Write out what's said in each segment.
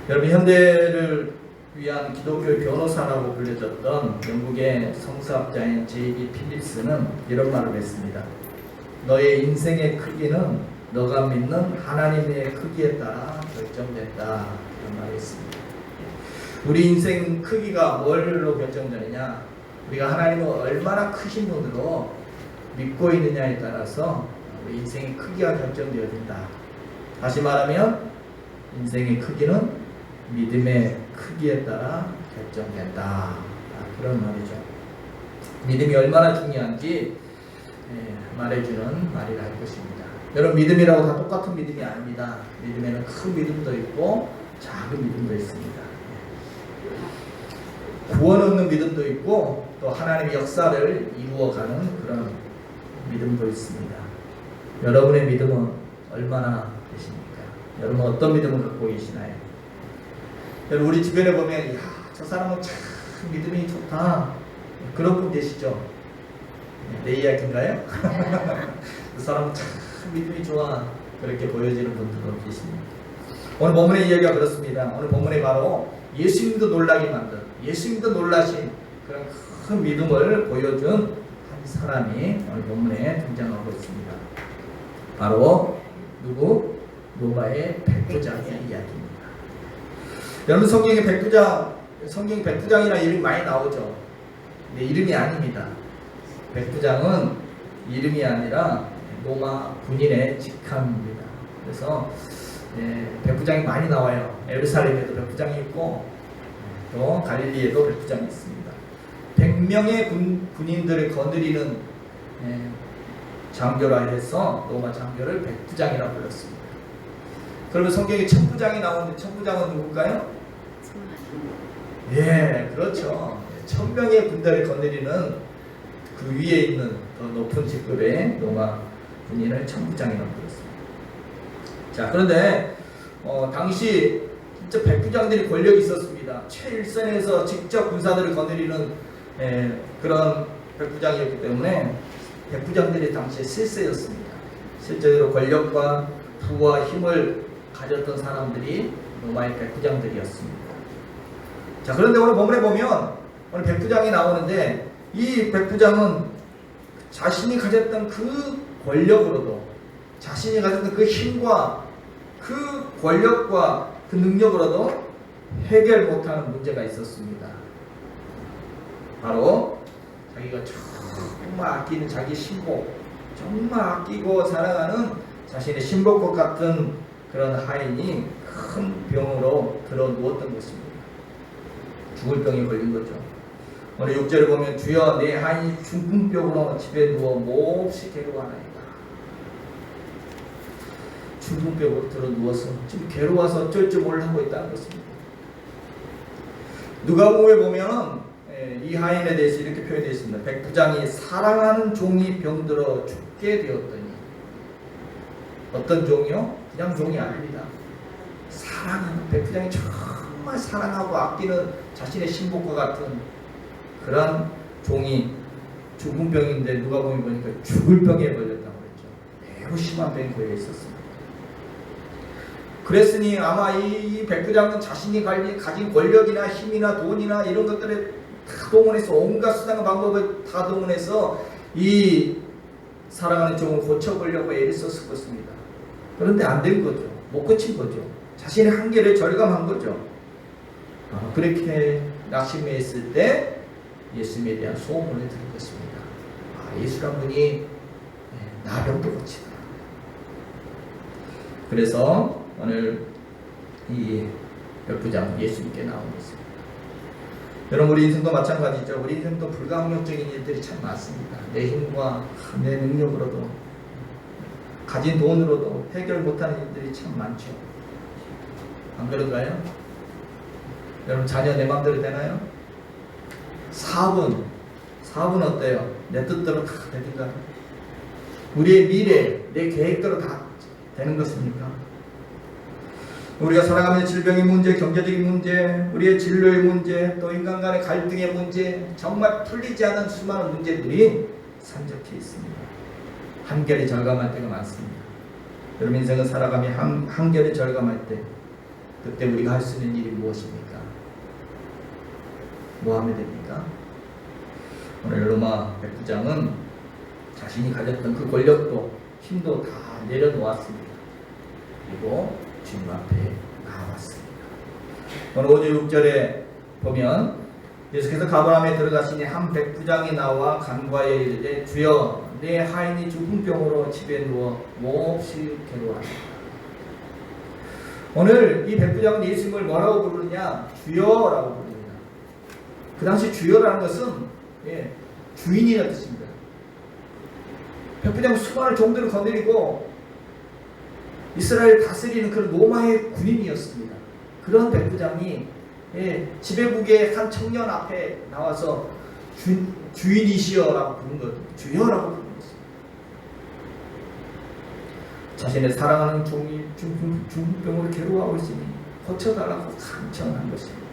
여러분, 현대를 위한 기독교의 변호사라고 불려졌던 영국의 성서학자인 J.B. 필립스는 이런 말을 했습니다. 너의 인생의 크기는 너가 믿는 하나님의 크기에 따라 결정된다. 이런 말을 했습니다. 우리 인생 크기가 뭘로 결정되느냐? 우리가 하나님을 얼마나 크신 분으로 믿고 있느냐에 따라서 우리 인생의 크기가 결정되어진다. 다시 말하면 인생의 크기는 믿음의 크기에 따라 결정된다. 그런 말이죠. 믿음이 얼마나 중요한지 말해주는 말이라 할 것입니다. 여러분, 믿음이라고 다 똑같은 믿음이 아닙니다. 믿음에는 큰 믿음도 있고 작은 믿음도 있습니다. 구원 얻는 믿음도 있고 또 하나님의 역사를 이루어가는 그런 믿음도 있습니다. 여러분의 믿음은 얼마나 되십니까? 여러분 어떤 믿음을 갖고 계시나요? 여러분, 우리 주변에 보면 이야, 저 사람은 참 믿음이 좋다, 그런 분 계시죠? 내 이야기인가요? 그 사람은 참 믿음이 좋아, 그렇게 보여지는 분들도 계십니다. 오늘 본문의 이야기가 그렇습니다. 오늘 본문에 바로 예수님도 놀라게 만든, 예수님도 놀라신 그런 큰 믿음을 보여준 한 사람이 오늘 본문에 등장하고 있습니다. 바로 누구? 노바의 백부장의 이야기입니다. 여러분, 성경에 백부장, 성경 백부장이라는 이름이 많이 나오죠. 근데 이름이 아닙니다. 백부장은 이름이 아니라 로마 군인의 직함입니다. 그래서 백부장이 많이 나와요. 예루살렘에도 백부장이 있고 또 갈릴리에도 백부장이 있습니다. 100명의 군인들을 거느리는 장교라 해서 로마 장교를 백부장이라고 불렀습니다. 그러면 성경에 천부장이 나오는데 천부장은 누굴까요? 예, 그렇죠. 1000명의 군대를 거느리는 그 위에 있는 더 높은 직급의 로마 군인을 천부장이라고 불렀습니다. 자, 그런데 당시 진짜 백부장들이 권력이 있었습니다. 최일선에서 직접 군사들을 거느리는 그런 백부장이었기 때문에 백부장들이 당시에 실세였습니다. 실제로 권력과 부와 힘을 가졌던 사람들이 로마의 백부장들이었습니다. 자, 그런데 오늘 본문에 보면 오늘 백부장이 나오는데 이 백부장은 자신이 가졌던 그 권력으로도, 자신이 가졌던 그 힘과 그 권력과 그 능력으로도 해결 못하는 문제가 있었습니다. 바로 자기가 정말 아끼는 자기 신복, 정말 아끼고 사랑하는 자신의 신복과 같은 그런 하인이 큰 병으로 들어 누웠던 것입니다. 죽을 병에 걸린 거죠. 오늘 6절을 보면 주여 내 하인이 죽은 병으로 집에 누워 몹시 괴로워하나이다. 죽은 병으로 들어 누워서 지금 괴로워서 어쩔 줄 몰라하고 있다는 것입니다. 누가복음에 보면 이 하인에 대해서 이렇게 표현되어 있습니다. 백부장이 사랑하는 종이 병들어 죽게 되었더니. 어떤 종이요? 그냥 종이 아닙니다. 사랑하는, 백부장이 정말 사랑하고 아끼는 자신의 신복과 같은 그런 종이 죽은 병인데 누가복음에 보니까 죽을 병에 걸렸다고 했죠. 매우 심한 병에 걸려 있었습니다. 그랬으니 아마 이 백부장은 자신이 가진 권력이나 힘이나 돈이나 이런 것들을 다 동원해서, 온갖 수단과 방법을 다 동원해서 이 사랑하는 종을 고쳐보려고 애를 썼을 것입니다. 그런데 안 된 거죠. 못 고친 거죠. 자신의 한계를 절감한 거죠. 그렇게 낙심했을 때 예수님에 대한 소문을 들은 것입니다. 예수란 분이 나병도 고치더라. 그래서 오늘 이 백부장 예수님께 나온 것입니다. 여러분, 우리 인생도 마찬가지죠. 우리 인생도 불가항력적인 일들이 참 많습니다. 내 힘과 내 능력으로도, 가진 돈으로도 해결 못하는 일들이 참 많죠. 안 그런가요? 여러분, 자녀 내 맘대로 되나요? 사업은 어때요? 내 뜻대로 다 되는가요? 우리의 미래, 내 계획대로 다 되는 것입니까? 우리가 살아가는 질병의 문제, 경제적인 문제, 우리의 진로의 문제, 또 인간 간의 갈등의 문제, 정말 풀리지 않은 수많은 문제들이 산적해 있습니다. 한결이 절감할 때가 많습니다. 여러분, 인생은 살아가며 한결이 절감할 때 그때 우리가 할 수 있는 일이 무엇입니까? 뭐 하면 됩니까? 오늘 로마 백부장은 자신이 가졌던 그 권력도 힘도 다 내려놓았습니다. 그리고 주님 앞에 나왔습니다. 오늘 5절 6절에 보면 예수께서 가버나움에 들어가시니 한 백부장이 나와 간과에 이르되 주여 내 하인이 죽은 병으로 집에 누워 몹시 괴로워하니라. 오늘 이 백부장은 예수님을 뭐라고 부르느냐? 주여라고 부릅니다. 그 당시 주여라는 것은 주인이라는 뜻입니다. 백부장은 수많은 종들을 거느리고 이스라엘 다스리는 그런 로마의 군인이었습니다. 그런 백부장이 지배국의 한 청년 앞에 나와서 주인이시여라고 부른 것, 주여라고 부른 것입니다. 자신의 사랑하는 종이 중풍병으로 괴로워하고 있으니 고쳐달라고 간청한 것입니다.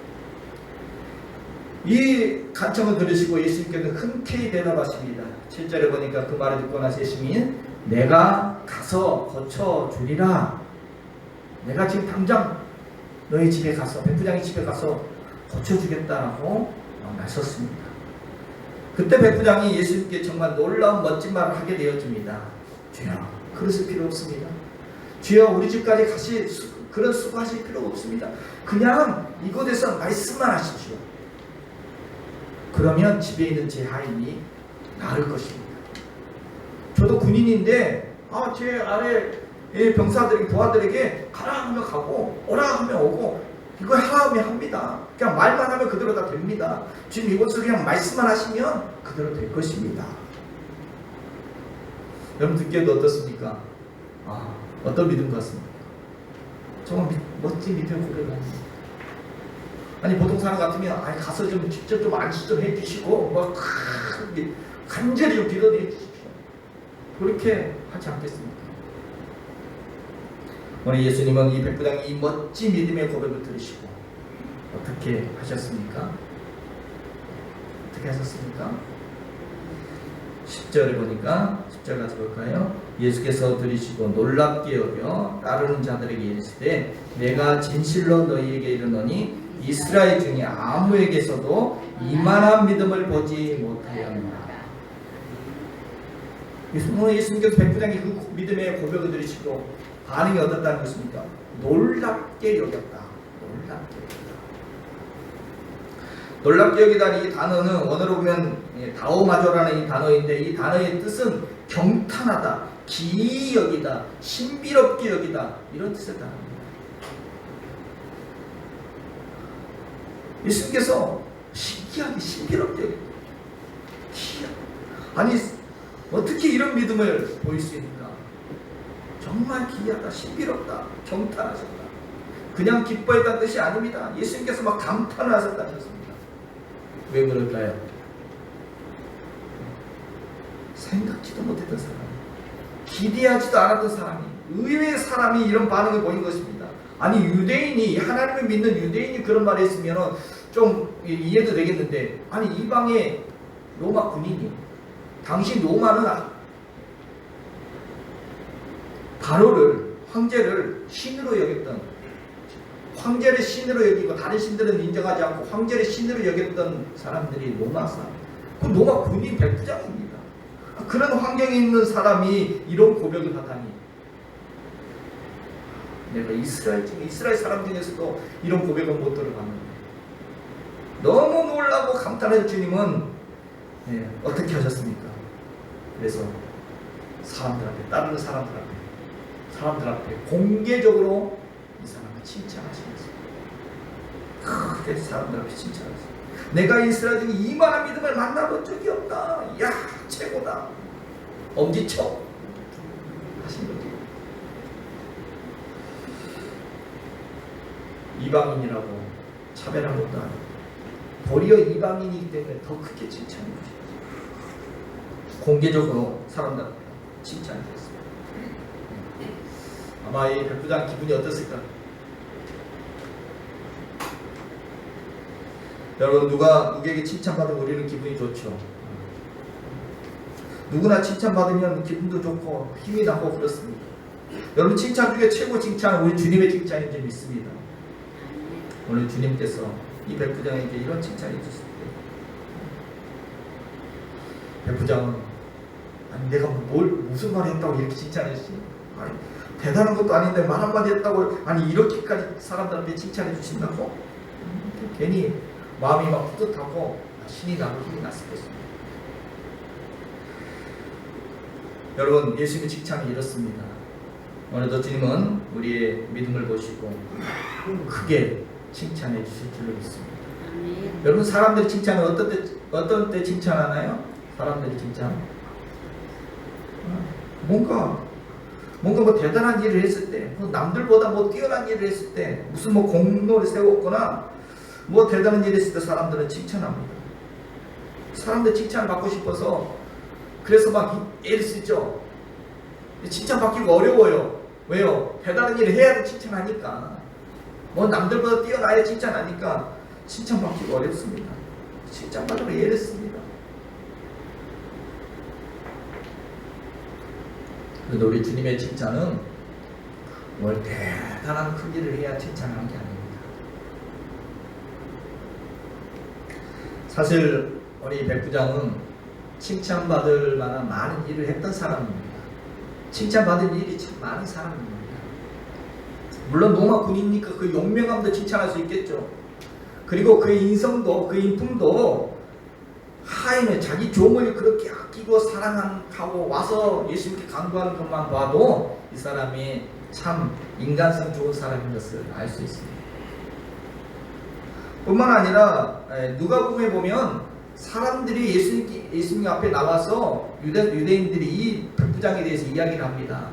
이 간청을 들으시고 예수님께서 흔쾌히 대답하십니다. 7절에 보니까 그 말을 듣고 나서 예수님이 내가 가서 고쳐주리라. 내가 지금 당장 너희 집에 가서, 백부장의 집에 가서 고쳐주겠다라고 나섰습니다. 그때 백부장이 예수님께 정말 놀라운 멋진 말을 하게 되어집니다. 주여, 그러실 필요 없습니다. 주여, 우리 집까지 그런 수고하실 필요 없습니다. 그냥 이곳에서 말씀만 하십시오. 그러면 집에 있는 제 하인이 나을 것입니다. 저도 군인인데 제 아래 병사들에게, 부하들에게 가라 하면 가고 오라 하면 오고 이거 하라 하면 합니다. 그냥 말만 하면 그대로 다 됩니다. 지금 이곳에서 그냥 말씀만 하시면 그대로 될 것입니다. 여러분 듣기에도 어떻습니까? 어떤 믿음 같습니까? 정말 멋진 믿음의 고백입니다. 아니 보통 사람 같으면 가서 좀 직접 좀 안수 좀 해주시고 막 간절히 좀 기도해 주십시오. 그렇게 하지 않겠습니까? 오늘 예수님은 이 백부장이 이 멋진 믿음의 고백을 들으시고 어떻게 하셨습니까? 어떻게 하셨습니까? 10절에 보니까 10절 가서 볼까요? 예수께서 들으시고 놀랍게 여겨 따르는 자들에게 이르시되 내가 진실로 너희에게 이르노니 이스라엘 중에 아무에게서도 이만한 믿음을 보지 못하였노라. 오늘 예수님께서 백부장이 그 믿음의 고백을 들으시고 반응이 어떻다는 것입니까? 놀랍게 여겼다. 놀랍게 여겼다. 놀랍게 여기다는 이 단어는 원어로 보면 다오마조라는 이 단어인데 이 단어의 뜻은 경탄하다, 기이 여기다, 신비롭게 여기다 이런 뜻의 단어입니다. 예수님께서 신기하게 신비롭게 여기다. 아니 어떻게 이런 믿음을 보일 수 있는가? 정말 기이하다, 신비롭다, 경탄하셨다. 그냥 기뻐했다는 뜻이 아닙니다. 예수님께서 막 감탄을 하셨다셨습니다. 왜 그럴까요? 생각지도 못했던 사람, 기대하지도 않았던 사람이, 의외의 사람이 이런 반응을 보인 것입니다. 아니 유대인이, 하나님을 믿는 유대인이 그런 말을 했으면 좀 이해도 되겠는데, 아니 이방의 로마 군인이, 당시 로마는 바로를, 황제를 신으로 여겼던, 황제를 신으로 여기고 다른 신들은 인정하지 않고 황제를 신으로 여겼던 사람들이 로마 사람, 그 로마 군인 백부장입니다. 그런 환경에 있는 사람이 이런 고백을 하다니, 내가 이스라엘 사람 중에서도 이런 고백을 못 들어봤는데, 너무 놀라고 감탄한 주님은 어떻게 하셨습니까? 그래서 사람들 앞에, 따르는 사람들 앞에 공개적으로 이 사람을 칭찬하시면서 크게 사람들 앞에 칭찬하셨어요. 내가 이스라엘 중에 이만한 믿음을 만나본 적이 없다. 야, 최고다. 엄지척 하신 거죠. 이방인이라고 차별한 것도 아니고 도리어 이방인이기 때문에 더 크게 칭찬해 주셨어요. 공개적으로 사람들 앞에 칭찬해 주셨어요. 아마 이 백부장 기분이 어땠을까? 여러분, 누구에게 칭찬받으면 우리는 기분이 좋죠. 누구나 칭찬받으면 기분도 좋고 힘이 나고 그렇습니다. 여러분, 칭찬 중에 최고 칭찬은 우리 주님의 칭찬인 줄 믿습니다. 오늘 주님께서 이 백부장에게 이런 칭찬해 주실 때, 백부장은 아니 내가 무슨 말 했다고 이렇게 칭찬했지? 아니 대단한 것도 아닌데 말 한마디 했다고 아니 이렇게까지 사람들한테 칭찬해 주신다고? 괜히 마음이 막 뿌듯하고 신이 나고 힘이 났을 것입니다. 여러분, 예수님의 칭찬이 이렇습니다. 오늘도 주님은 우리의 믿음을 보시고 크게 칭찬해 주실 줄로 믿습니다. 여러분, 사람들이 칭찬을 어떤 때 칭찬하나요? 사람들이 칭찬 뭔가 뭐 대단한 일을 했을 때, 남들보다 뭐 뛰어난 일을 했을 때, 무슨 뭐 공로를 세웠거나 뭐 대단한 일을 했을 때 사람들은 칭찬합니다. 사람들 칭찬을 받고 싶어서 그래서 막 애를 쓰죠. 칭찬받기가 어려워요. 왜요? 대단한 일을 해야 칭찬하니까. 뭐 남들보다 뛰어나야 칭찬하니까 칭찬받기가 어렵습니다. 칭찬받으러 애를 씁니다. 그런데 우리 주님의 칭찬은 뭘 대단한 큰 일을 해야 칭찬하는 게 아닙니다. 사실 우리 백부장은 칭찬받을 만한 많은 일을 했던 사람입니다. 칭찬받을 일이 참 많은 사람입니다. 물론 로마 군이니까 그 용맹함도 칭찬할 수 있겠죠. 그리고 그의 인성도, 그 인품도 하인을 자기 종을 그렇게 아끼고 사랑하고 와서 예수님께 간구하는 것만 봐도 이 사람이 참 인간성 좋은 사람인 것을 알 수 있습니다. 뿐만 아니라 누가복음에 보면 사람들이 예수님 앞에 나와서 유대인들이 이 백부장에 대해서 이야기를 합니다.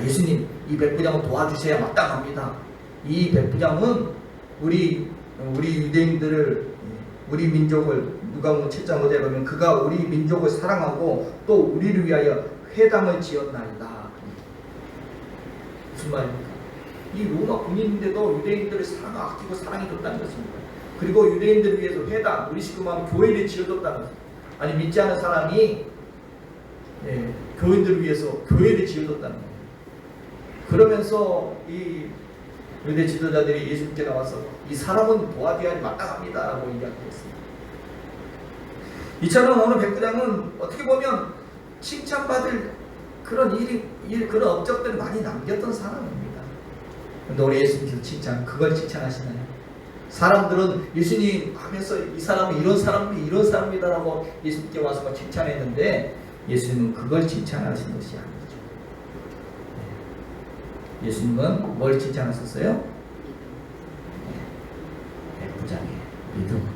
예수님, 이 백부장은 도와주셔야 마땅합니다. 이 백부장은 우리 유대인들을, 우리 민족을, 누가복음 7장 5절에 보면 그가 우리 민족을 사랑하고 또 우리를 위하여 회당을 지었나이다. 무슨 말입니까? 이 로마 군인인데도 유대인들을 아끼고 사랑해줬다는 것입니다. 그리고 유대인들을 위해서 회당, 우리 식구 마음 교회를 지어줬다는 것입니다. 아니 믿지 않은 사람이 교인들을 위해서 교회를 지어줬다는 겁니다. 그러면서 이 유대 지도자들이 예수님께 나와서 이 사람은 도와줘야 마땅합니다 라고 이야기했습니다. 이처럼 오늘 백부장은 어떻게 보면 칭찬받을 그런 그런 업적들을 많이 남겼던 사람입니다. 그런데 우리 예수님께서 그걸 칭찬하시나요? 사람들은 예수님 하면서 이 사람은 이런 사람이다라고 예수님께 와서 칭찬했는데 예수님은 그걸 칭찬하신 것이 아니죠. 예수님은 뭘 칭찬하셨어요? 백부장의 믿음,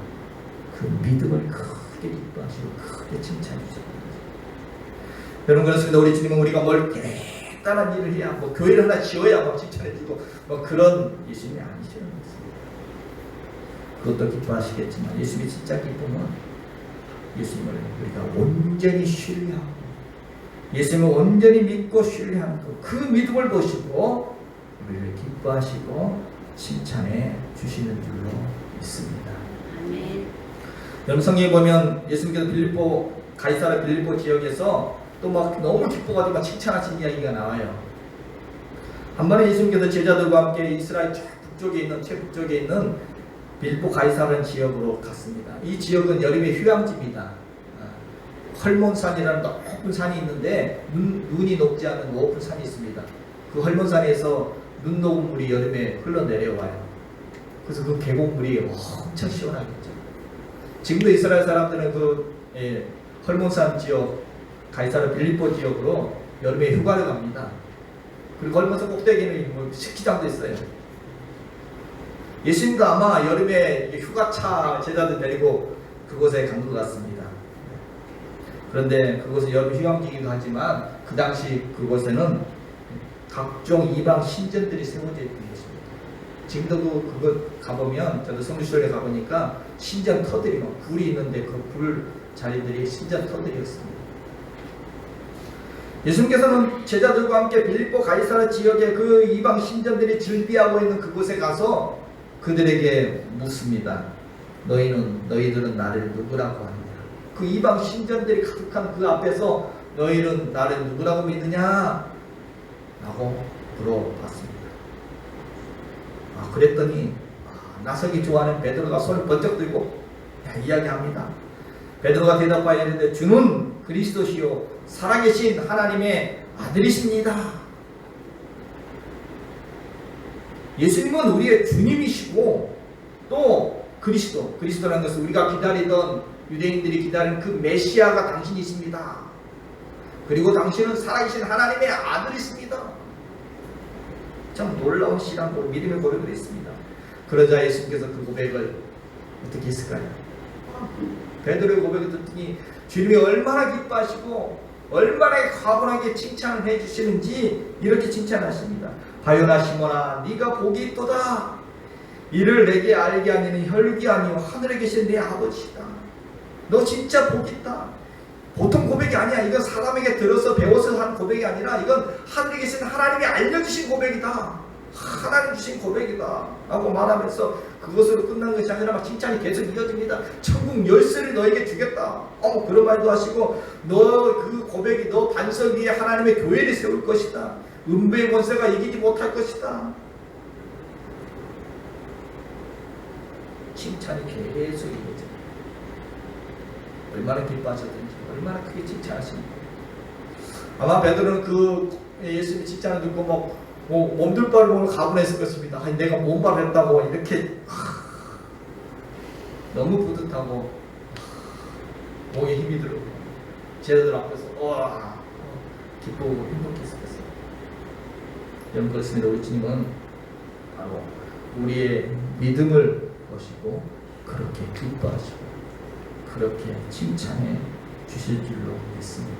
그 믿음을 크게 기뻐하시고 크게 칭찬해 주셨습니다. 여러분, 그렇습니다. 우리 주님은 우리가 뭘 대단한 일을 해야 뭐 교회를 하나 지어야 막 칭찬해주고 뭐 그런 예수님이 아니시는 것입니다. 그것도 기뻐하시겠지만 예수님이 진짜 기쁨은 예수님을 우리가 온전히 신뢰하고 예수님을 온전히 믿고 신뢰하는 그 믿음을 보시고 우리를 기뻐하시고 칭찬해 주시는 줄로 믿습니다. 아멘. 여러분, 성경에 보면 예수님께서 가이사랴 빌립보 지역에서 또 막 너무 기뻐가지고 막 칭찬하신 이야기가 나와요. 한 번에 예수님께서 제자들과 함께 이스라엘 최북쪽에 있는 빌립보 가이사랴 지역으로 갔습니다. 이 지역은 여름의 휴양지입니다. 헐몬산이라는 높은 산이 있는데 눈이 녹지 않는 높은 산이 있습니다. 그 헐몬산에서 눈 녹은 물이 여름에 흘러내려와요. 그래서 그 계곡물이 엄청 시원하겠죠. 지금도 이스라엘 사람들은 그 헐몬산 지역, 가이사랴 빌립보 지역으로 여름에 휴가를 갑니다. 그리고 헐몬산 꼭대기에는 뭐 스키장도 있어요. 예수님도 아마 여름에 휴가차 제자들 데리고 그곳에 간 것 같습니다. 그런데 그곳은 여름 휴양지이기도 하지만 그 당시 그곳에는 각종 이방 신전들이 세워져 있던 곳입니다. 지금도 그곳 가보면, 저도 성주시설에 가보니까 신전 터들이 막 불이 있는데 그 불 자리들이 신전 터들이었습니다. 예수님께서는 제자들과 함께 빌립보 가이사랴 지역의 그 이방 신전들이 즐비하고 있는 그곳에 가서 그들에게 묻습니다. 너희들은 나를 누구라고 하느냐? 그 이방 신전들이 가득한 그 앞에서 너희는 나를 누구라고 믿느냐? 라고 물어봤습니다. 그랬더니 나서기 좋아하는 베드로가 손을 번쩍 들고 이야기합니다. 베드로가 대답하여 이르되 주는 그리스도시요 살아계신 하나님의 아들이십니다. 예수님은 우리의 주님이시고 또 그리스도라는 것은 우리가 기다리던 유대인들이 기다리는 그 메시아가 당신이십니다. 그리고 당신은 살아계신 하나님의 아들이십니다. 참 놀라운 신앙 믿음의 고백을 했습니다. 그러자 예수님께서 그 고백을 어떻게 했을까요? 베드로의 고백을 듣더니 주님이 얼마나 기뻐하시고 얼마나 과분하게 칭찬을 해주시는지 이렇게 칭찬하십니다. 바요나 시몬아 네가 복이 있도다. 이를 내게 알게 하니는 혈육이 아니요 하늘에 계신 내 아버지다. 너 진짜 복 있다. 보통 고백이 아니야. 이건 사람에게 들어서 배워서 한 고백이 아니라 이건 하늘에 계신 하나님이 알려주신 고백이다. 하나님 주신 고백이다 라고 말하면서 그것으로 끝난 것이 아니라 막 칭찬이 계속 이어집니다. 천국 열쇠를 너에게 주겠다. 그런 말도 하시고 너 그 고백이 너 반석 위에 하나님의 교회를 세울 것이다. 음부의 권세가 이기지 못할 것이다. 칭찬이 계속 이어집니다. 얼마나 기뻐하셨든지 얼마나 크게 칭찬하십니까. 아마 베드로는 그 예수님의 칭찬을 듣고 몸둘 바를 보면 가분했을 것입니다. 아니, 내가 뭔 말을 했다고 이렇게 너무 뿌듯하고 목에 힘이 들고 제자들 앞에서 기쁘고 행복했을 것입니다. 여러분 그렇습니다. 우리 주님은 바로 우리의 믿음을 보시고 그렇게 기뻐하시고 그렇게 칭찬해 주실 줄로 믿습니다.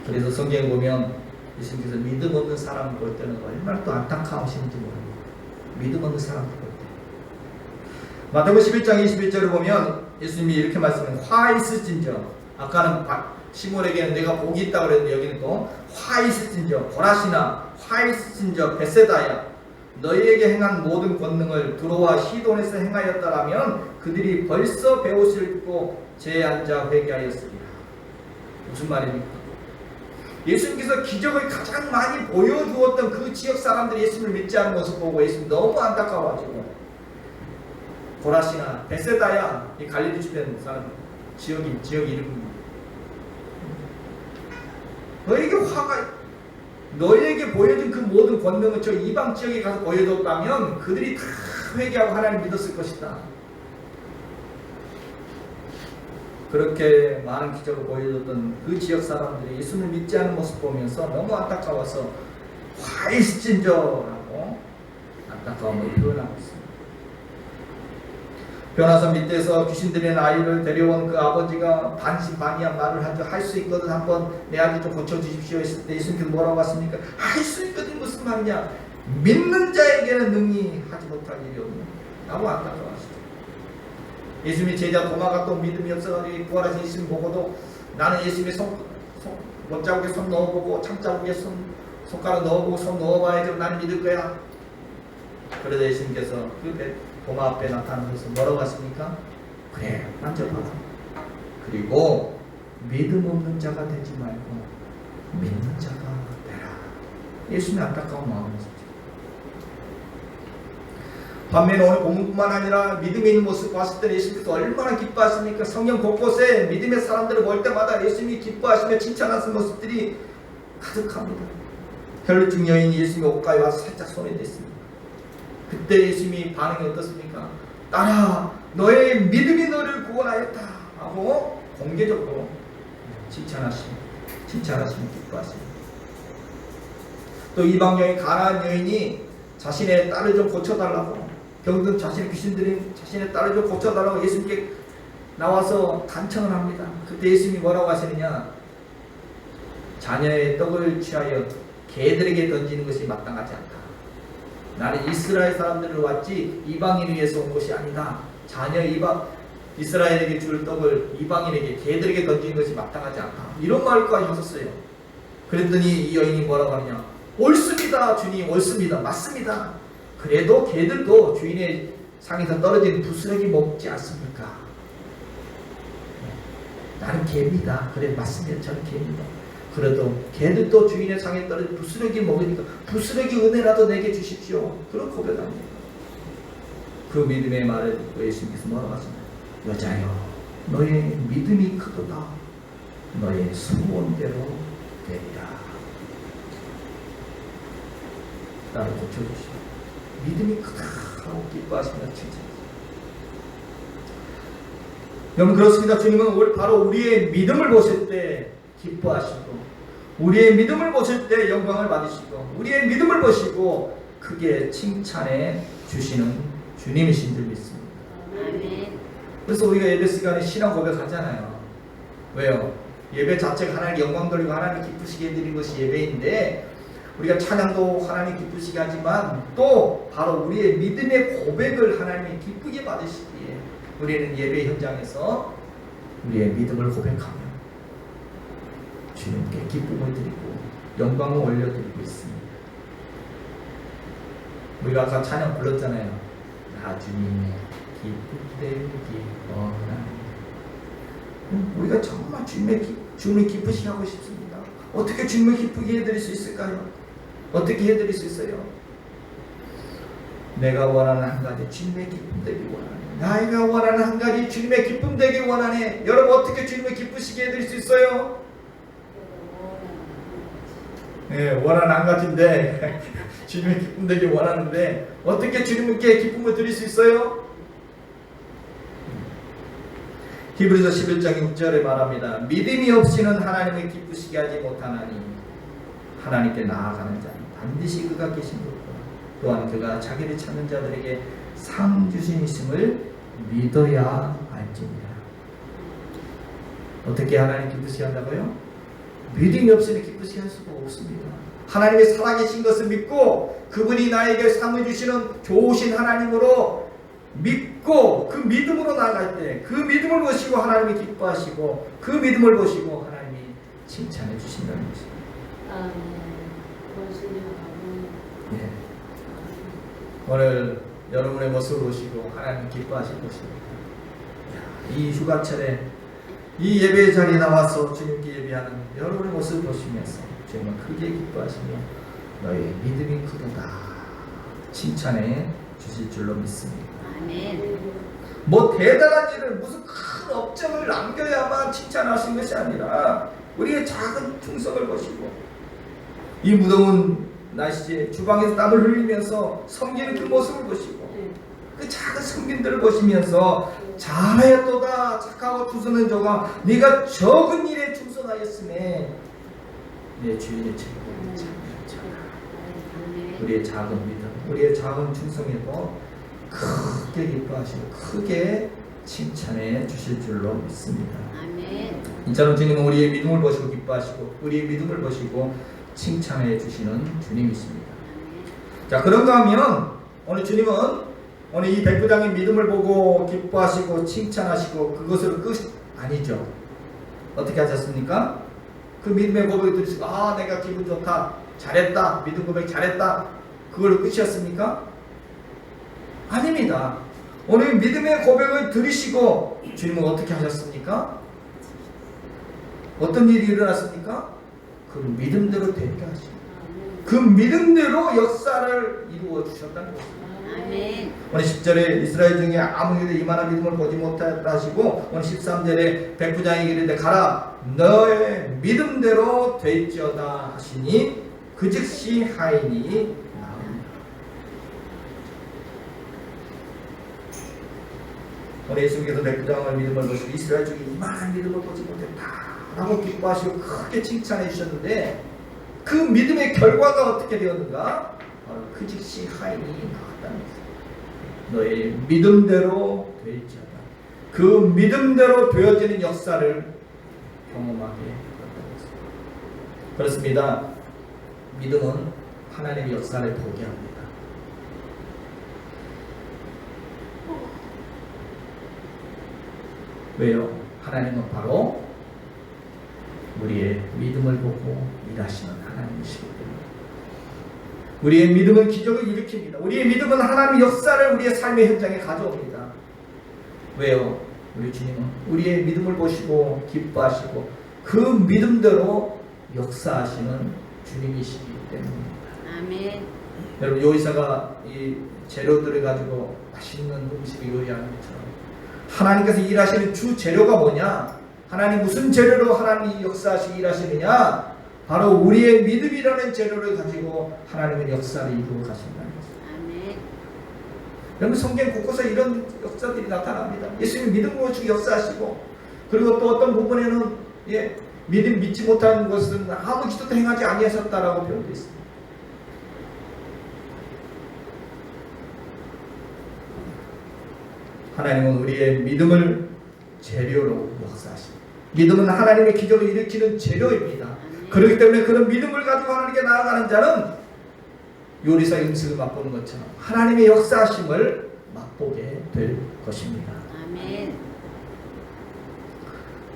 그래서 성경에 보면 예수님께서 믿음 없는 사람을 볼 때는 얼마나 또 안타까우시는지 모릅니다. 믿음 없는 사람을 볼 때. 마태복음 11장 21절을 보면 예수님이 이렇게 말씀합니다. 화 있을진저. 아까는 시몬에게는 내가 복이 있다고 그랬는데 여기는 또 화 있을진저 고라시나 화 있을진저 베세다야 너희에게 행한 모든 권능을 두로와 시돈에서 행하였다라면 그들이 벌써 배옷을 입고 제에 앉아 회개하였으리라. 무슨 말입니까? 예수님께서 기적을 가장 많이 보여주었던 그 지역 사람들이 예수님을 믿지 않는 모습 보고 예수님 너무 안타까워가지고 고라시나 베세다야 이 갈릴리 주변 사람 지역 이름입니다. 너희에게 보여준 그 모든 권능을 저 이방 지역에 가서 보여줬다면 그들이 다 회개하고 하나님 믿었을 것이다. 그렇게 많은 기적을 보여줬던 그 지역 사람들이 예수님을 믿지 않는 모습 보면서 너무 안타까워서 화이스진저라고 안타까움을 표현하고 있습니다. 변화산 밑에서 귀신 들린 아이를 데려온 그 아버지가 반신반의한 말을 할 수 있거든 한번 내 아들 좀 고쳐주십시오 했을 때 예수님께서 뭐라고 하십니까? 할 수 있거든 무슨 말이냐? 믿는 자에게는 능히 하지 못할 일이 없는 라고 안타까워하시죠. 예수님의 제자 도마가 또 믿음이 없어가지고 부활하신 예수님 보고도 나는 예수님의 못자국에 손 넣어보고 창자국에 손가락 넣어보고 손 넣어봐야지 나는 믿을 거야. 그러자 예수님께서 그 도마 앞에 나타나셔서 뭐라고 하십니까? 그래 만져봐. 그리고 믿음 없는 자가 되지 말고 믿는 자가 되라. 예수님의 안타까운 마음이었죠. 반면에 오늘 본문뿐만 아니라 믿음이 있는 모습 봤을 때 예수님께서 얼마나 기뻐하십니까? 성경 곳곳에 믿음의 사람들을 볼 때마다 예수님이 기뻐하시며 칭찬하는 모습들이 가득합니다. 혈루증 여인이 예수님의 옷가에 와서 살짝 손에 댔습니다. 그때 예수님이 반응이 어떻습니까? 딸아 너의 믿음이 너를 구원하였다 하고 공개적으로 칭찬하시며 기뻐하십니다. 또 이방 여인 가나안 여인이 자신의 딸을 좀 고쳐달라고 병든 자신의 귀신 들린 자신의 딸을 좀 고쳐달라고 예수님께 나와서 간청을 합니다. 그때 예수님이 뭐라고 하시느냐? 자녀의 떡을 취하여 개들에게 던지는 것이 마땅하지 않다. 나는 이스라엘 사람들을 왔지 이방인을 위해서 온 것이 아니다. 자녀 이스라엘에게 줄 떡을 이방인에게 개들에게 던지는 것이 마땅하지 않다. 이런 말까지 하셨어요. 그랬더니 이 여인이 뭐라고 하느냐? 옳습니다 주님, 옳습니다, 맞습니다. 그래도 개들도 주인의 상에서 떨어지는 부스러기 먹지 않습니까? 나는 개입니다. 그래 맞습니다. 저는 개입니다. 그래도 걔도 또 주인의 상에 떨어져 부스러기 먹으니까 부스러기 은혜라도 내게 주십시오. 그런 고백합니다. 그 믿음의 말을 듣고 예수님께서 뭐라고 하시나요? 여자여, 너의 믿음이 크도다. 너의 소원대로 되리라. 나를 고쳐주시오. 믿음이 크다 하고 기뻐하시며 칭찬하시오. 여러분 그렇습니다. 주님은 바로 우리의 믿음을 보실 때 기뻐하시고, 우리의 믿음을 보실 때 영광을 받으시고, 우리의 믿음을 보시고 크게 칭찬해 주시는 주님이신 줄 믿습니다. 아멘. 그래서 우리가 예배 시간에 신앙 고백하잖아요. 왜요? 예배 자체가 하나님 영광 돌리고 하나님 기쁘시게 해드린 것이 예배인데, 우리가 찬양도 하나님 기쁘시게 하지만 또 바로 우리의 믿음의 고백을 하나님이 기쁘게 받으시기에 우리는 예배 현장에서 우리의 믿음을 고백하며 주님께 기쁨을 드리고 영광을 올려드리고 있습니다. 우리가 아까 찬양 불렀잖아요. 나 주님의 기쁘되기 원하니. 우리가 정말 주님을 기쁘시게 하고 싶습니다. 어떻게 주님을 기쁘게 해드릴 수 있을까요? 어떻게 해드릴 수 있어요? 내가 원하는 한 가지 주님의 기쁨 되기 원하네. 내가 원하는 한 가지 주님의 기쁨 되기 원하네. 여러분 어떻게 주님을 기쁘시게 해드릴 수 있어요? 네, 원하는 한 가지인데 주님의 기쁨 되기 원하는데 어떻게 주님께 기쁨을 드릴 수 있어요? 히브리서 11장 6절에 말합니다. 믿음이 없이는 하나님을 기쁘시게 하지 못하나니 하나님께 나아가는 자는 반드시 그가 계신 것과 또한 그가 자기를 찾는 자들에게 상 주심이심을 믿어야 할지니라. 어떻게 하나님 기쁘시게 한다고요? 믿음이 없이는 기쁘시게 할 수가 없습니다. 하나님이 살아계신 것을 믿고 그분이 나에게 상을 주시는 좋으신 하나님으로 믿고 그 믿음으로 나아갈 때 그 믿음을 보시고 하나님이 기뻐하시고 그 믿음을 보시고 하나님이 칭찬해 주신다는 것입니다. 예. 오늘 여러분의 모습을 보시고 하나님 기뻐하실 것입니다. 이 휴가철에 이 예배 자리에 나와서 주님께 예배하는 여러분의 모습을 보시면서 정말 크게 기뻐하시며 너의 믿음이 크도다 칭찬해 주실 줄로 믿습니다. 아멘. 뭐 대단한 일을 무슨 큰 업적을 남겨야만 칭찬하신 것이 아니라 우리의 작은 충성을 보시고 이 무더운 날씨에 주방에서 땀을 흘리면서 섬기는 그 모습을 보시고 그 작은 섬김들을 보시면서 잘하였도다 착하고 투수는 저가 네가 적은 일에 충성하였으니 내 주인의 책임을 잘하였잖아. 우리의 작은 믿음, 우리의 작은 충성에도 크게 기뻐하시고 크게 칭찬해 주실 줄로 믿습니다. 아멘. 이처럼 주님은 우리의 믿음을 보시고 기뻐하시고 우리의 믿음을 보시고 칭찬해 주시는 주님이십니다. 자, 그런가 하면 오늘 주님은 오늘 이 백부장의 믿음을 보고 기뻐하시고 칭찬하시고 그것으로 끝 아니죠. 어떻게 하셨습니까? 그 믿음의 고백을 들으시고 내가 기분 좋다, 잘했다, 믿음 고백 잘했다, 그걸로 끝이었습니까? 아닙니다. 오늘 믿음의 고백을 들으시고 주님은 어떻게 하셨습니까? 어떤 일이 일어났습니까? 그 믿음대로 되게 하시고 그 믿음대로 역사를 이루어 주셨다는 것입니다. 아멘. 오늘 10절에 이스라엘 중에 아무에게도 이만한 믿음을 보지 못했다 하시고 오늘 13절에 백부장에게 이르되 가라 너의 믿음대로 되지어다 하시니 그 즉시 하인이 나옵니다. 오늘 예수님께서 백부장의 믿음을 보시고 이스라엘 중에 이만한 믿음을 보지 못했다 라고 기뻐하시고 크게 칭찬해 주셨는데 그 믿음의 결과가 어떻게 되었는가? 그 즉시 하인이 나왔다는 것입니다. 너의 믿음대로 되지어다. 그 믿음대로 되어지는 역사를 경험하게 되었다는 것입니다. 그렇습니다. 믿음은 하나님의 역사를 보게 합니다. 왜요? 하나님은 바로 우리의 믿음을 보고 일하시는 하나님이시기 때문에 우리의 믿음은 기적을 일으킵니다. 우리의 믿음은 하나님의 역사를 우리의 삶의 현장에 가져옵니다. 왜요? 우리 주님은 우리의 믿음을 보시고 기뻐하시고 그 믿음대로 역사하시는 주님이시기 때문입니다. 아멘. 여러분 요리사가 이 재료들을 가지고 맛있는 음식을 요리하는 것처럼 하나님께서 일하시는 주 재료가 뭐냐? 하나님 무슨 재료로 하나님이 역사하시고 일하시느냐? 바로 우리의 믿음이라는 재료를 가지고 하나님은 역사를 이루어 가신다는 것입니다. 아멘. 여러분 성경 곳곳에 이런 역사들이 나타납니다. 예수님 믿음으로 주기 역사하시고 그리고 또 어떤 부분에는 믿지 못하는 것은 아무 기도도 행하지 아니하셨다라고 표현되어 있습니다. 하나님은 우리의 믿음을 재료로 역사하십니다. 믿음은 하나님의 기적을 일으키는 재료입니다. 그렇기 때문에 그런 믿음을 가지고 하나님께 나아가는 자는 요리사의 음식을 맛보는 것처럼 하나님의 역사하심을 맛보게 될 것입니다. 아멘.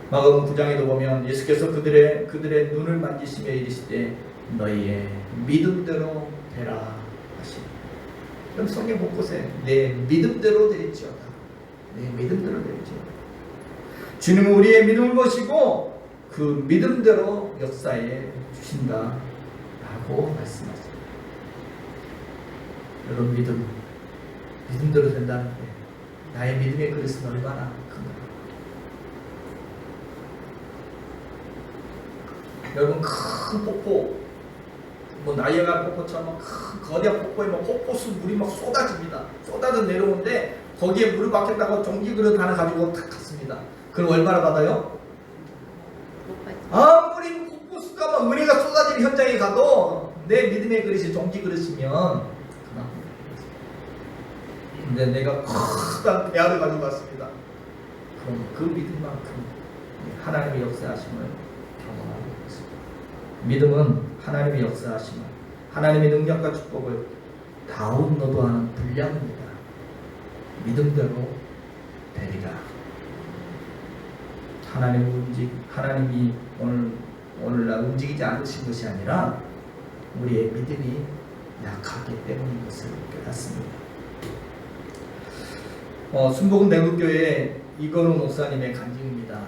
마가복음 9장에도 보면 예수께서 그들의 눈을 만지시며 이르시되 너희의 믿음대로 되라 하시니. 그럼 성경 곳곳에 내 믿음대로 되리지어다. 내 믿음대로 되리지어다. 주님은 우리의 믿음을 보시고 그 믿음대로 역사해 주신다라고 말씀하십니다. 여러분 믿음대로 된다는데 나의 믿음의 그릇은 얼마나 큰가. 여러분 큰 폭포, 뭐 나이아가라 폭포처럼 큰 거대한 폭포에 막 폭포수 물이 막 쏟아집니다. 쏟아져 내려오는데 거기에 물을 받겠다고 종기 그릇 하나 가지고 탁 갔습니다. 그럼 얼마나 받아요? 아무리 폭포수가 막 은혜가 쏟아지는 현장에 가도 내 믿음의 그릇이 종기 그릇이면 그만큼. 근데 내가 커다란 배아를 가지고 왔습니다. 그럼 그 믿음만큼 하나님의 역사하심을 경험하고 있습니다. 믿음은 하나님의 역사하심을, 하나님의 능력과 축복을 다운로드하는 분량입니다. 믿음대로 되리라. 하나님이 오늘날 움직이지 않으신 것이 아니라 우리의 믿음이 약하기 때문인 것을 깨닫습니다. 순복음 내국교회 이건우 목사님의 간증입니다.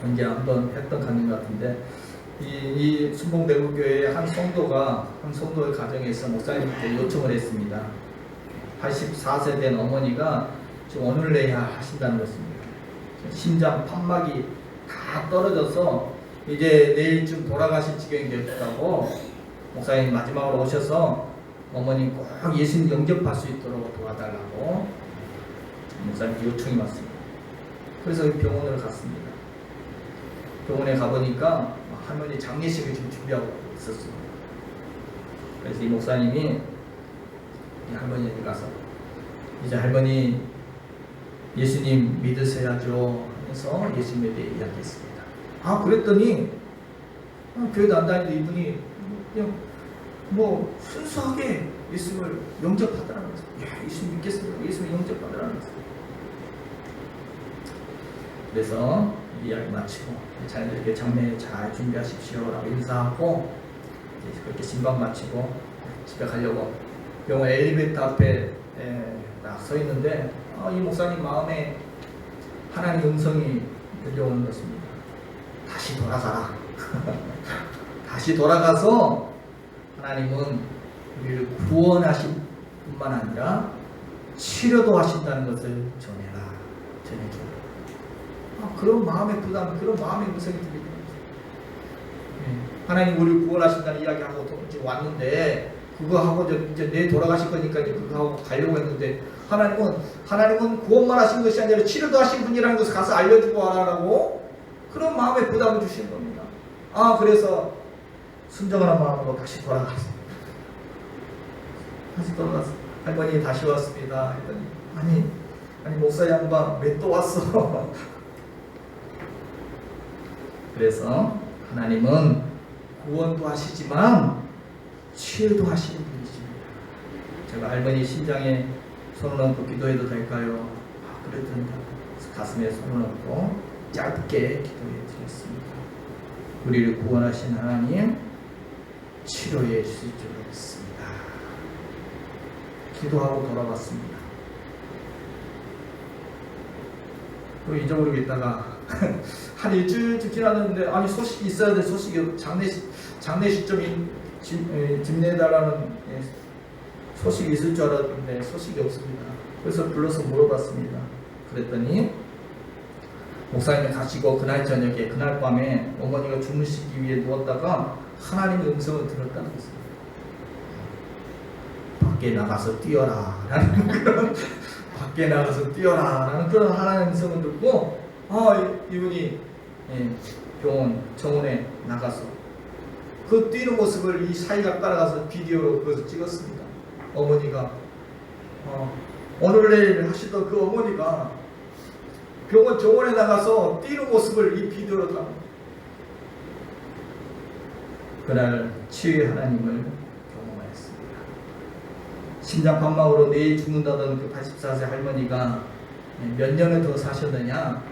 언제 한번 했던 간증 같은데 이 순복음 내국교회 한 성도의 가정에서 목사님께 요청을 했습니다. 84세 된 어머니가 지금 오늘 내야 하신다는 것입니다. 심장 판막이 다 떨어져서 이제 내일쯤 돌아가실 지경이 됐다고 목사님 마지막으로 오셔서 어머니 꼭 예수님 영접할 수 있도록 도와달라고 목사님 요청이 왔습니다. 그래서 병원으로 갔습니다. 병원에 가보니까 할머니 장례식을 지금 준비하고 있었습니다. 그래서 이 목사님이 이 할머니에게 가서 이제 할머니 예수님 믿으셔야죠 하면서 예수님에 대해 이야기했습니다. 그랬더니 교회도 안 다니는데 이분이 그냥 뭐 순수하게 예수님을 영접하더라는 거죠. 예수님 믿겠습니다. 예수님 영접하더라는 거죠. 그래서 이야기 마치고 자녀들에게 장례 잘 준비하십시오 라고 인사하고 이제 그렇게 신방 마치고 집에 가려고 병원 엘리베이터 앞에 딱 서 있는데 이 목사님 마음에 하나님의 음성이 들려오는 것입니다. 다시 돌아가라. 다시 돌아가서 하나님은 우리를 구원하신 뿐만 아니라 치료도 하신다는 것을 전해라. 전해줘라. 그런 마음의 부담, 그런 마음의 음성이 들리는 거죠. 하나님 우리를 구원하신다는 이야기하고 이제 왔는데 그거 하고 이제 내일 돌아가실 거니까 이제 그거 하고 가려고 했는데 하나님은 구원만 하신 것이 아니라 치료도 하신 분이라는 것을 가서 알려주고 와라라고 그런 마음의 부담을 주시는 겁니다. 그래서 순정한 마음으로 다시 돌아갔습니다. 다시 돌아갔어. 할머니 다시 왔습니다. 했더니 아니 목사 양반 왜 또 왔어? 그래서 하나님은 구원도 하시지만 치유도 하시는 분이십니다. 제가 할머니 심장에 손을 얹고 기도해도 될까요? 그래도 된다. 가슴에 손을 얹고 짧게 기도해 드렸습니다. 우리를 구원하신 하나님 치료해 주실 줄 믿습니다. 기도하고 돌아왔습니다. 또 잊어버리고 있다가 한 일주일쯤 지났는데 아니 소식이 있어야 돼. 소식이 장례 시점이 집내달라는 소식이 있을 줄 알았는데 소식이 없습니다. 그래서 불러서 물어봤습니다. 그랬더니 목사님이 가시고 그날 저녁에 그날 밤에 어머니가 주무시기 위해 누웠다가 하나님의 음성을 들었다는 것입니다. 밖에 나가서 뛰어라 라는 그런 밖에 나가서 뛰어라 라는 그런 하나님의 음성을 듣고 이분이 병원 정원에 나가서 그 뛰는 모습을 이 사이가 따라가서 비디오로 그것을 찍었습니다. 어머니가 오늘 내일 하시던 그 어머니가 병원 정원에 나가서 뛰는 모습을 이 비디오로 담아 그날 치유의 하나님을 경험하였습니다. 심장판막으로 내일 죽는다던 그 84세 할머니가 몇 년을 더 사셨느냐?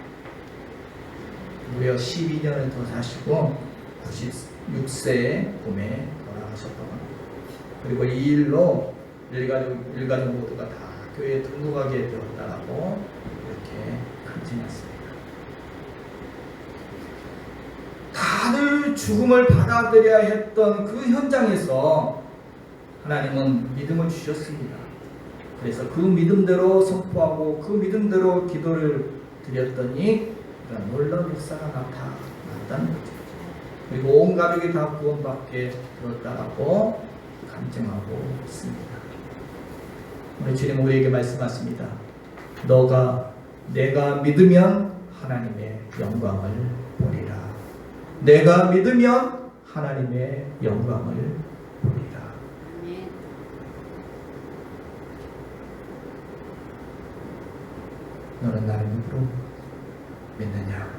무려 12년을 더 사시고 96세의 봄에 돌아가셨다고 합니다. 그리고 이 일로 일가족 모두가 다 교회에 등록하게 되었다라고 이렇게 간증했습니다. 다들 죽음을 받아들여야 했던 그 현장에서 하나님은 믿음을 주셨습니다. 그래서 그 믿음대로 선포하고 그 믿음대로 기도를 드렸더니 그런 놀라운 역사가 나타났다는 거죠. 그리고 온 가족이 다 구원받게 되었다라고 간증하고 있습니다. 오늘 주님 우리에게 말씀하십니다. 내가 믿으면 하나님의 영광을 보리라. 내가 믿으면 하나님의 영광을 보리라. 아멘. 너는 나를 누구로 믿느냐?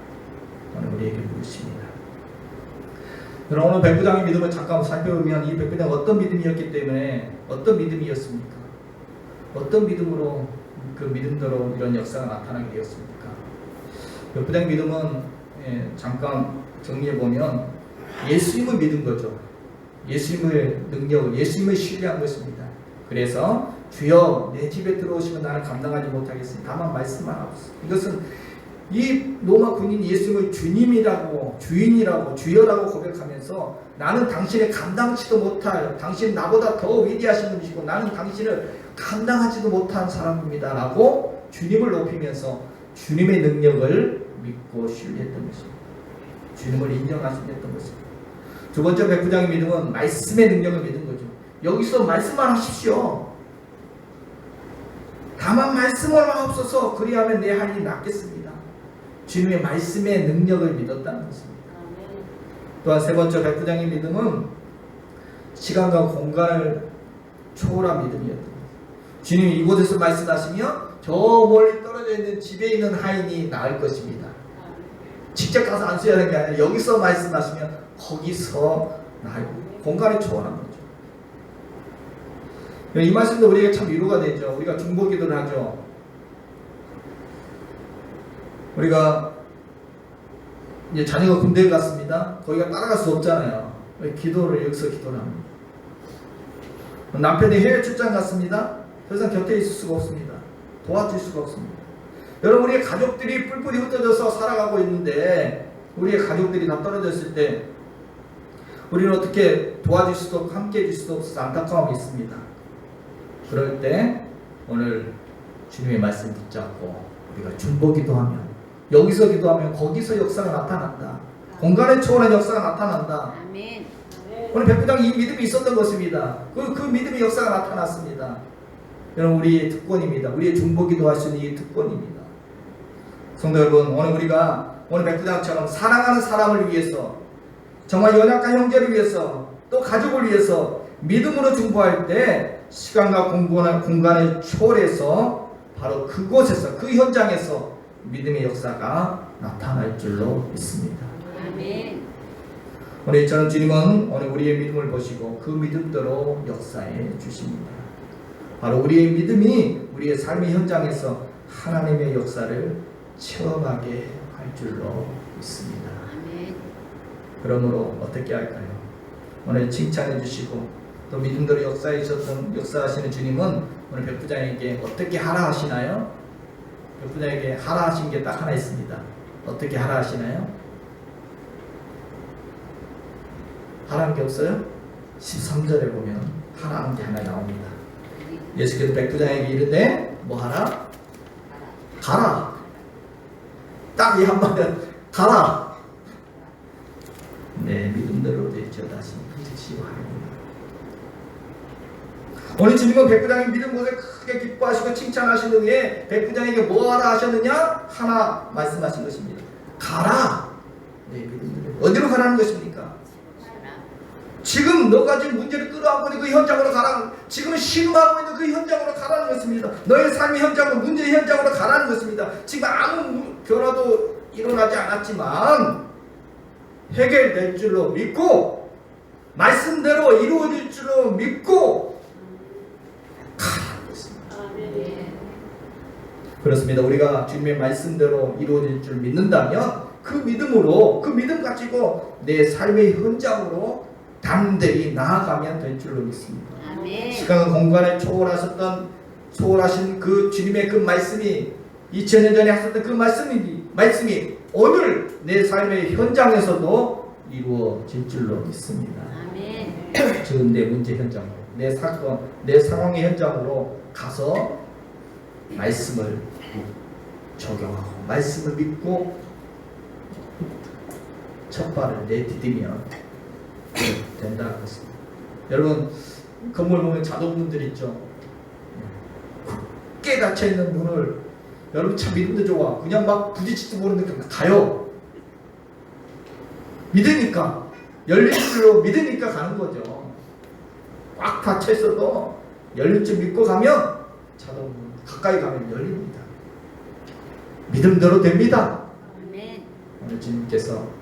오늘 우리에게 물으십니다. 여러분 오늘 백부장의 믿음을 잠깐 살펴보면 이 백부장 어떤 믿음이었기 때문에 어떤 믿음이었습니까? 어떤 믿음으로 그 믿음대로 이런 역사가 나타나게 되었습니까? 백부장의 믿음은 잠깐 정리해 보면 예수님을 믿은 거죠. 예수님의 능력을 예수님을 신뢰한 것입니다. 그래서 주여 내 집에 들어오시면 나는 감당하지 못하겠으니 다만 말씀만 하옵소서. 이것은 이 로마 군인이 예수님을 주님이라고 주인이라고 주여라고 고백하면서 나는 당신을 감당치도 못할 당신은 나보다 더 위대하신 분이시고 나는 당신을 감당하지도 못한 사람입니다 라고 주님을 높이면서 주님의 능력을 믿고 신뢰했던 것입니다. 주님을 인정하셨던 것입니다. 두 번째 백부장의 믿음은 말씀의 능력을 믿은 거죠. 여기서 말씀만 하십시오. 다만 말씀을 하옵소서. 그리하면 내 할 일이 낫겠습니다. 주님의 말씀의 능력을 믿었다는 것입니다. 또한 세 번째 백부장의 믿음은 시간과 공간을 초월한 믿음이었던 것입니다. 주님이 이곳에서 말씀하시면 저 멀리 떨어져 있는 집에 있는 하인이 나을 것입니다. 직접 가서 안수해야 하는 게 아니라 여기서 말씀하시면 거기서 나을 공간을 초월한 거죠. 이 말씀도 우리에게 참 위로가 되죠. 우리가 중보기도를 하죠. 우리가 이제 자녀가 군대에 갔습니다. 거기가 따라갈 수 없잖아요. 기도를 여기서 기도를 합니다. 남편이 해외 출장 갔습니다. 더 이상 곁에 있을 수가 없습니다. 도와줄 수가 없습니다. 여러분 우리의 가족들이 뿔뿔이 흩어져서 살아가고 있는데 우리의 가족들이 다 떨어졌을 때 우리는 어떻게 도와줄 수도 없고 함께 해줄 수도 없어서 안타까움이 있습니다. 그럴 때 오늘 주님의 말씀 붙잡고 우리가 중보기도하면 여기서 기도하면 거기서 역사가 나타난다. 공간을 초월한 역사가 나타난다. 아멘. 오늘 백부장이 이 믿음이 있었던 것입니다. 그 믿음의 역사가 나타났습니다. 여러분 우리의 특권입니다. 우리의 중보기도할 수 있는 이 특권입니다. 성도 여러분 오늘 우리가 오늘 백부장처럼 사랑하는 사람을 위해서 정말 연약한 형제를 위해서 또 가족을 위해서 믿음으로 중보할 때 시간과 공간을 초월해서 바로 그곳에서 그 현장에서 믿음의 역사가 나타날 줄로 믿습니다. 아멘. 오늘 저는 주님은 오늘 우리의 믿음을 보시고 그 믿음대로 역사해 주십니다. 바로 우리의 믿음이 우리의 삶의 현장에서 하나님의 역사를 체험하게 할 줄로 믿습니다. 아멘. 그러므로 어떻게 할까요? 오늘 칭찬해 주시고 또 믿음대로 역사하시는 주님은 오늘 백부장에게 어떻게 하라 하시나요? 백부장에게 하라 하신 게 딱 하나 있습니다. 어떻게 하라 하시나요? 하라는 게 없어요? 13절에 보면 하라는 게 하나 나옵니다. 예수께서 백부장에게 이르되 뭐 하라? 가라. 딱 이 한마디 가라. 내 믿음대로 되지어다 하시니 그 뜻이 하나님이라. 오늘 주님은 백부장의 믿음 것에 크게 기뻐하시고 칭찬하신 후에 백부장에게 뭐 하라 하셨느냐? 하나 말씀하신 것입니다. 가라. 내 믿음대로. 어디로 가라는 것입니까? 지금 너가 지금 문제를 끌어안고 있는 그 현장으로 가라는, 지금 신음하고 있는 그 현장으로 가라는 것입니다. 너의 삶의 현장으로, 문제의 현장으로 가라는 것입니다. 지금 아무 변화도 일어나지 않았지만 해결될 줄로 믿고 말씀대로 이루어질 줄로 믿고 가라는 것입니다. 그렇습니다. 우리가 주님의 말씀대로 이루어질 줄 믿는다면 그 믿음으로, 그 믿음 가지고 내 삶의 현장으로 담대히 나아가면 될 줄로 믿습니다. 아멘. 시간 공간을 초월하신 그 주님의 그 말씀이 2000년 전에 하셨던 그 말씀이 오늘 내 삶의 현장에서도 이루어질 줄로 믿습니다. 아멘. 지금 내 문제 현장으로, 내 사건, 내 상황의 현장으로 가서 말씀을 적용하고 말씀을 믿고 첫 발을 내디디면 된다는 것입니다. 여러분 건물 보면 자동문들 있죠. 굳게 닫혀있는 문을 여러분 참 믿음도 좋아. 그냥 막 부딪힐지 모르는데 그냥 가요. 믿으니까 열릴 줄로 믿으니까 가는 거죠. 꽉 닫혀있어도 열릴 줄 믿고 가면 자동문 가까이 가면 열립니다. 믿음대로 됩니다. 아멘. 오늘 주님께서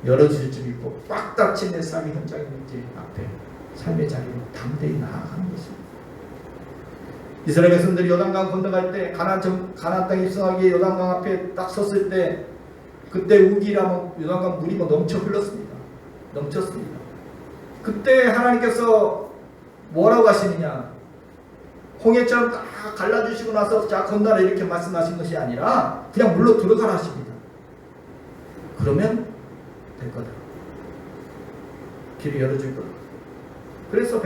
열어주실 줄 믿고 꽉 닫힌 내 삶의 현장의 문제 앞에 삶의 자리로 담대히 나아가는 것입니다. 이스라엘 백성들이 요단강 건너갈 때 가나안 땅에 입성하기 위해 요단강 앞에 딱 섰을 때 그때 우기라면 요단강 물이 넘쳐 흘렀습니다. 넘쳤습니다. 그때 하나님께서 뭐라고 하시느냐? 홍해처럼 딱 갈라주시고 나서 자 건너라 이렇게 말씀하신 것이 아니라 그냥 물로 들어가라 하십니다. 그러면 될 거다. 길을 열어줄 거다. 그래서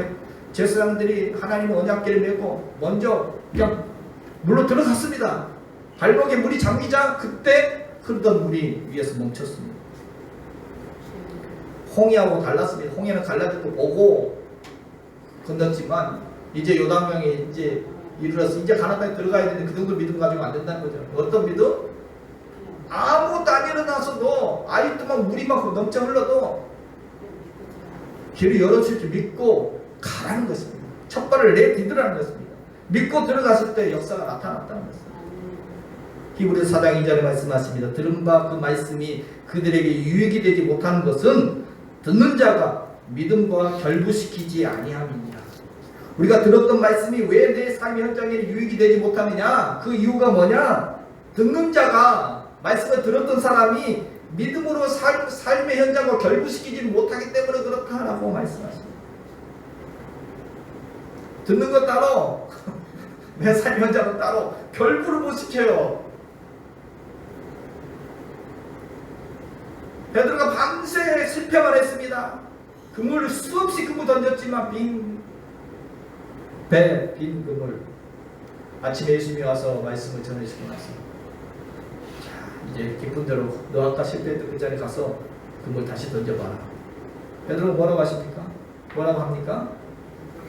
제사장들이 하나님의 언약궤를 메고 먼저 그냥 물로 들어갔습니다. 발목에 물이 잠기자 그때 흐르던 물이 위에서 멈췄습니다. 홍해하고 달랐습니다. 홍해는 갈라지고 보고 건넜지만 이제 요단강에 이제 이르러서 이제 가나안 땅에 들어가야 되는데 그 정도 믿음 가지고 안 된다는 거죠. 어떤 믿음? 아무것도 안 일어나서도 아직도만 물이 막 넘쳐 흘러도 길을 열어줄 줄 믿고 가라는 것입니다. 첫 발을 내디디라는 것입니다. 믿고 들어갔을 때 역사가 나타났다는 것입니다. 히브리서 4장 2절에 말씀하십니다. 들은 바 그 말씀이 그들에게 유익이 되지 못하는 것은 듣는 자가 믿음과 결부시키지 아니함이니라. 우리가 들었던 말씀이 왜 내 삶의 현장에 유익이 되지 못하느냐? 그 이유가 뭐냐? 듣는 자가, 말씀을 들었던 사람이 믿음으로 삶의 현장과 결부시키지 못하기 때문에 그렇다라고 말씀하십니다. 듣는 것 따로 내 삶의 현장은 따로 결부를 못 시켜요. 베드로가 밤새 실패만 했습니다. 그물 수없이 그물 던졌지만 빈 그물. 아침에 예수님이 와서 말씀을 전해주시고 나서 이제 기쁜 대로 너 아까 실패했던 그 자리에 가서 그물 다시 던져봐라. 베드로가 뭐라고 하십니까? 뭐라고 합니까?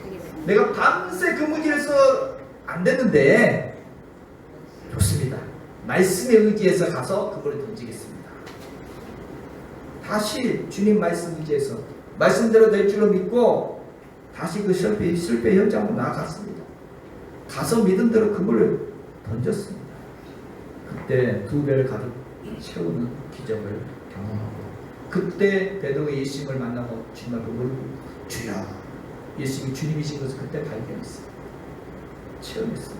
하겠습니다. 내가 밤새 그물질에서 안 됐는데 좋습니다. 말씀에 의지해서 가서 그물을 던지겠습니다. 다시 주님 말씀 의지해서 말씀대로 될 줄로 믿고 다시 그 실패 현장으로 나아갔습니다. 가서 믿은 대로 그물을 던졌습니다. 그때 2배를 가득 채우는 기적을 경험하고 그때 베드로가 예수님을 만나고 주님을 보고 주여 예수님이 주님이신 것을 그때 발견했어요. 체험했어요.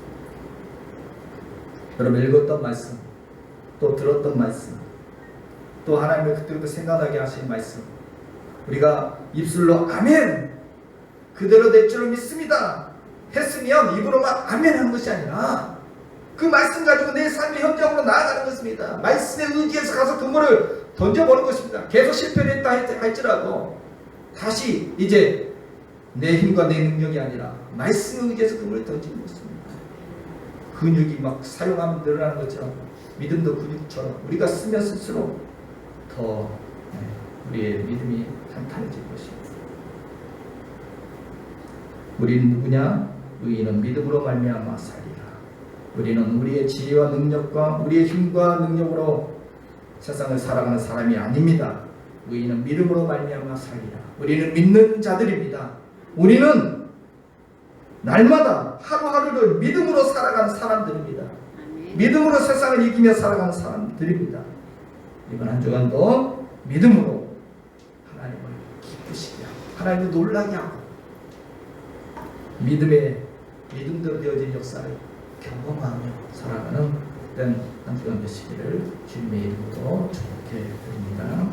여러분 읽었던 말씀 또 들었던 말씀 또 하나님의 그때부터 생각나게 하신 말씀 우리가 입술로 아멘 그대로 될 줄로 믿습니다 했으면 입으로만 아멘 하는 것이 아니라 그 말씀 가지고 내 삶의 현장으로 나아가는 것입니다. 말씀에 의지해서 가서 그물을 던져보는 것입니다. 계속 실패를 했다 할지라도 다시 이제 내 힘과 내 능력이 아니라 말씀에 의지해서 그물을 던지는 것입니다. 근육이 막 사용하면 늘어나는 것처럼 믿음도 근육처럼 우리가 쓰면 쓸수록 더 우리의 믿음이 탄탄해질 것입니다. 우리는 누구냐? 의인은 믿음으로 말미암아 살리라. 우리는 우리의 지혜와 능력과 우리의 힘과 능력으로 세상을 살아가는 사람이 아닙니다. 의인은 믿음으로 말미암아 살리라. 우리는 믿는 자들입니다. 우리는 날마다 하루하루를 믿음으로 살아가는 사람들입니다. 아멘. 믿음으로 세상을 이기며 살아가는 사람들입니다. 이번 한 주간도 믿음으로 하나님을 기쁘시게 하고 하나님을 놀라게 하고 믿음대로 되어진 역사를 경험하며 살아가는 그런 한 주간 되시기를 주님의 이름으로 축복해 드립니다.